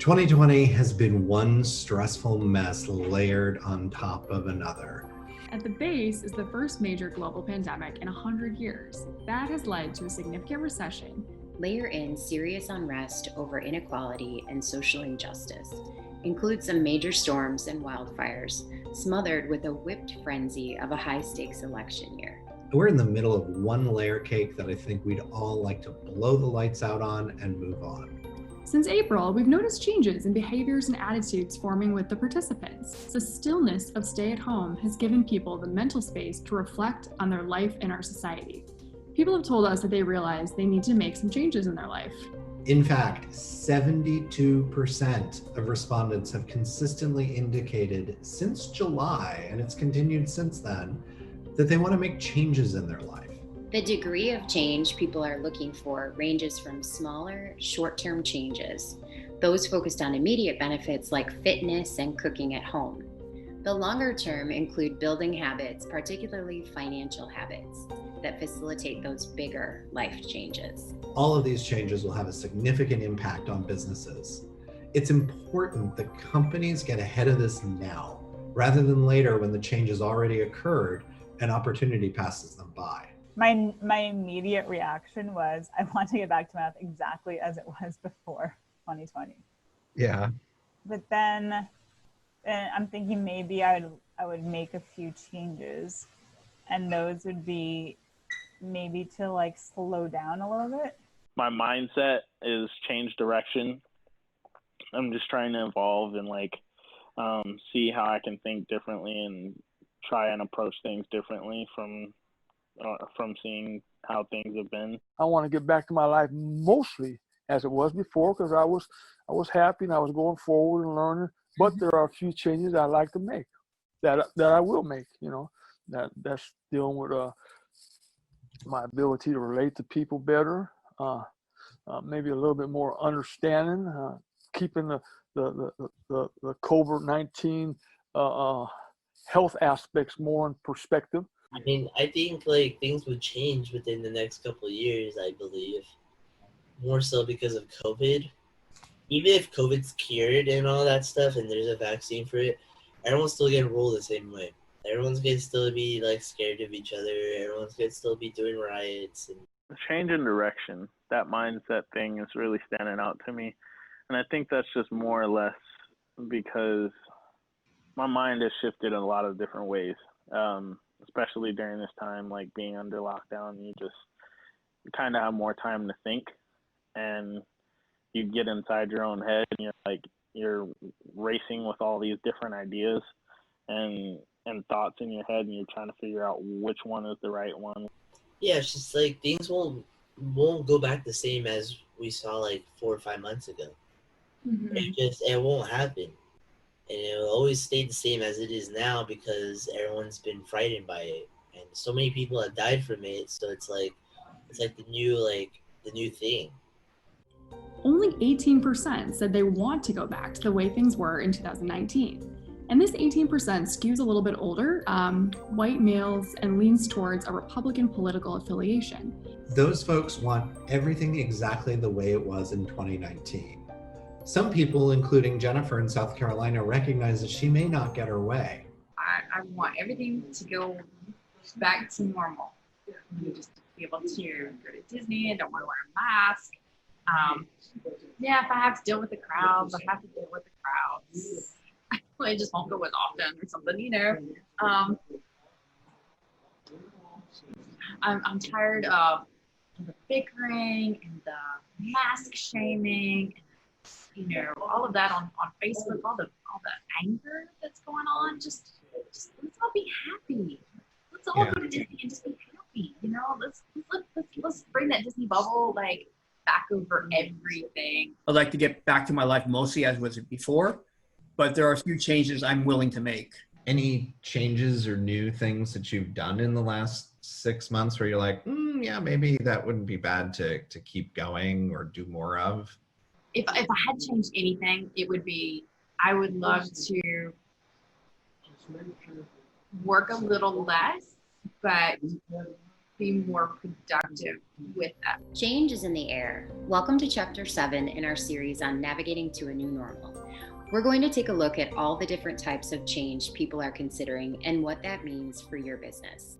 2020 has been one stressful mess layered on top of another. At the base is the first major global pandemic in 100 years. That has led to a significant recession. Layer in serious unrest over inequality and social injustice. Include some major storms and wildfires, smothered with a whipped frenzy of a high-stakes election year. We're in the middle of one layer cake that I think we'd all like to blow the lights out on and move on. Since April, we've noticed changes in behaviors and attitudes forming with the participants. The stillness of stay at home has given people the mental space to reflect on their life in our society. People have told us that they realize they need to make some changes in their life. In fact, 72% of respondents have consistently indicated since July, and it's continued since then, that they want to make changes in their life. The degree of change people are looking for ranges from smaller, short-term changes, those focused on immediate benefits like fitness and cooking at home. The longer term include building habits, particularly financial habits, that facilitate those bigger life changes. All of these changes will have a significant impact on businesses. It's important that companies get ahead of this now, rather than later when the change has already occurred and opportunity passes them by. My immediate reaction was, I want to get back to math exactly as it was before 2020. Yeah. But then I'm thinking maybe I would make a few changes, and those would be maybe to like slow down a little bit. My mindset is change direction. I'm just trying to evolve and see how I can think differently and try and approach things differently from seeing how things have been. I want to get back to my life mostly as it was before, because I was happy and I was going forward and learning. But there are a few changes I like to make that I will make. That's dealing with my ability to relate to people better, maybe a little bit more understanding, keeping the COVID-19 health aspects more in perspective. I mean, I think things would change within the next couple of years, I believe. More so because of COVID. Even if COVID's cured and all that stuff and there's a vaccine for it, everyone's still getting rolled the same way. Everyone's going to still be scared of each other. Everyone's going to still be doing riots. The change in direction, that mindset thing is really standing out to me. And I think that's just more or less because my mind has shifted in a lot of different ways. Especially during this time, being under lockdown, you kind of have more time to think, and you get inside your own head, and you're racing with all these different ideas and thoughts in your head, and you're trying to figure out which one is the right one. Yeah, it's just things won't go back the same as we saw 4 or 5 months ago. Mm-hmm. It won't happen. And it will always stay the same as it is now because everyone's been frightened by it, and so many people have died from it. So it's the new thing. Only 18% said they want to go back to the way things were in 2019. And this 18% skews a little bit older, white males, and leans towards a Republican political affiliation. Those folks want everything exactly the way it was in 2019. Some people, including Jennifer in South Carolina, recognize that she may not get her way. I want everything to go back to normal. Just to be able to go to Disney and don't want to wear a mask. If I have to deal with the crowds, I have to deal with the crowds. I just won't go as often or something, I'm tired of the bickering and the mask shaming. All of that on Facebook, all the anger that's going on. Just let's all be happy. Let's all go to Disney and just be happy. Let's bring that Disney bubble back over everything. I'd like to get back to my life mostly as was it before, but there are a few changes I'm willing to make. Any changes or new things that you've done in the last 6 months where you're maybe that wouldn't be bad to keep going or do more of? If I had changed anything, it would be, I would love to work a little less, but be more productive with that. Change is in the air. Welcome to Chapter 7 in our series on navigating to a new normal. We're going to take a look at all the different types of change people are considering and what that means for your business.